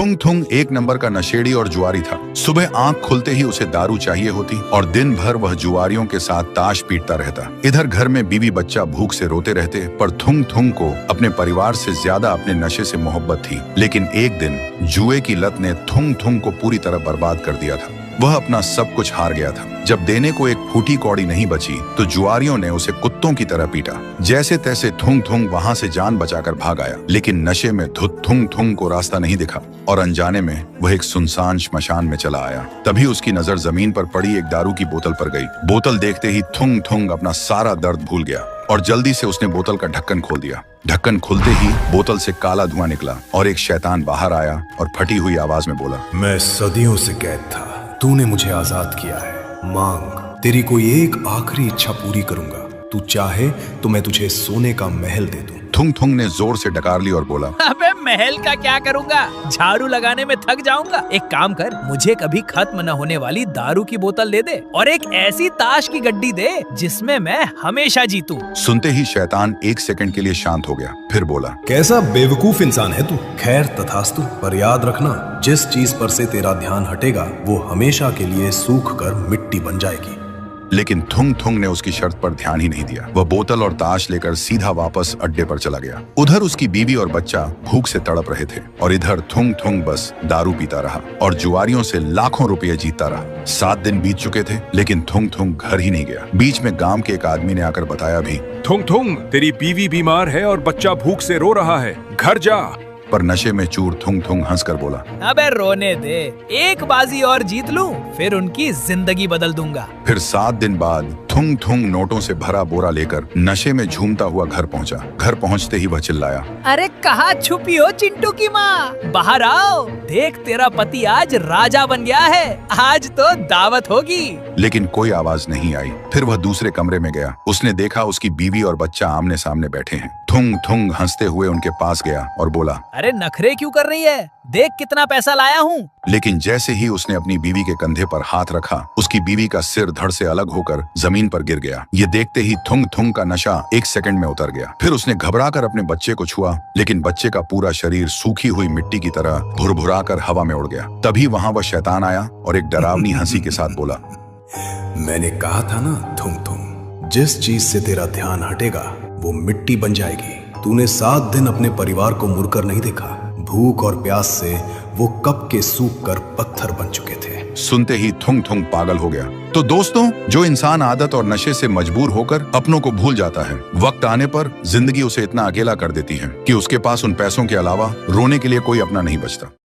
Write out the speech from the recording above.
थुंग थुंग एक नंबर का नशेड़ी और जुआरी था। सुबह आंख खुलते ही उसे दारू चाहिए होती और दिन भर वह जुआरियों के साथ ताश पीटता रहता। इधर घर में बीवी बच्चा भूख से रोते रहते, पर थुंग थुंग को अपने परिवार से ज्यादा अपने नशे से मोहब्बत थी। लेकिन एक दिन जुए की लत ने थुंग थुंग को पूरी तरह बर्बाद कर दिया था। वह अपना सब कुछ हार गया था। जब देने को एक फूटी कौड़ी नहीं बची तो जुआरियों ने उसे कुत्तों की तरह पीटा। जैसे तैसे थुंग थुंग वहां से जान बचाकर भाग आया, लेकिन नशे में धुत थुंग थुंग को रास्ता नहीं दिखा और अनजाने में वह एक सुनसान श्मशान में चला आया। तभी उसकी नजर जमीन पर पड़ी एक दारू की बोतल पर गई। बोतल देखते ही थुंग थुंग अपना सारा दर्द भूल गया और जल्दी से उसने बोतल का ढक्कन खोल दिया। ढक्कन खुलते ही बोतल से काला धुआं निकला और एक शैतान बाहर आया और फटी हुई आवाज में बोला, मैं सदियों से कैद था, तूने मुझे आजाद किया है। मांग, तेरी कोई एक आखिरी इच्छा पूरी करूंगा। तू चाहे तो मैं तुझे सोने का महल दे दूं। थुंग थुंग ने जोर से डकार ली और बोला, अबे महल का क्या करूंगा, झाड़ू लगाने में थक जाऊंगा। एक काम कर, मुझे कभी खत्म न होने वाली दारू की बोतल दे दे और एक ऐसी ताश की गड्डी दे जिसमें मैं हमेशा जीतूं। सुनते ही शैतान एक सेकंड के लिए शांत हो गया, फिर बोला, कैसा बेवकूफ इंसान है तू। खैर तथास्तु, पर याद रखना, जिस चीज पर से तेरा ध्यान हटेगा वो हमेशा के लिए सूख कर मिट्टी बन जाएगी। लेकिन थुंग थुंग ने उसकी शर्त पर ध्यान ही नहीं दिया। वह बोतल और ताश लेकर सीधा वापस अड्डे पर चला गया। उधर उसकी बीवी और बच्चा भूख से तड़प रहे थे और इधर थुंग थुंग बस दारू पीता रहा और जुआरियों से लाखों रुपए जीतता रहा। 7 दिन बीत चुके थे, लेकिन थुंग थुंग घर ही नहीं गया। बीच में गांव के एक आदमी ने आकर बताया भी, थुंग थुंग, तेरी बीवी बीमार है और बच्चा भूख से रो रहा है, घर जा। पर नशे में चूर थुंग थुंग हंसकर बोला, अबे रोने दे, एक बाजी और जीत लूं, फिर उनकी जिंदगी बदल दूंगा। फिर 7 दिन बाद थुंग थुंग नोटों से भरा बोरा लेकर नशे में झूमता हुआ घर पहुंचा। घर पहुंचते ही वह चिल्लाया, अरे कहाँ छुपी हो चिंटू की माँ, बाहर आओ, देख तेरा पति आज राजा बन गया है, आज तो दावत होगी। लेकिन कोई आवाज नहीं आई। फिर वह दूसरे कमरे में गया। उसने देखा उसकी बीवी और बच्चा आमने सामने बैठे हैं। थुंग थुंग हंसते हुए उनके पास गया और बोला, अरे नखरे क्यों कर रही है, देख कितना पैसा लाया हूँ। लेकिन जैसे ही उसने अपनी बीवी के कंधे पर हाथ रखा, उसकी बीवी का सिर धड़ से अलग होकर जमीन पर गिर गया। ये देखते ही थुंग थुंग का नशा एक सेकंड में उतर गया। फिर उसने घबराकर अपने बच्चे को छुआ, लेकिन बच्चे का पूरा शरीर सूखी हुई मिट्टी की तरह भुरभुराकर हवा में उड़ गया। तभी वहां वह शैतान आया और एक डरावनी हंसी के साथ बोला, मैंने कहा था ना थुंग थुंग, जिस चीज से तेरा ध्यान हटेगा वो मिट्टी बन जाएगी। तूने 7 दिन अपने परिवार को मुड़कर नहीं देखा। भूख और प्यास से वो कब के सूख कर पत्थर बन चुके थे। सुनते ही थुंग थुंग पागल हो गया। तो दोस्तों, जो इंसान आदत और नशे से मजबूर होकर अपनों को भूल जाता है, वक्त आने पर जिंदगी उसे इतना अकेला कर देती है कि उसके पास उन पैसों के अलावा रोने के लिए कोई अपना नहीं बचता।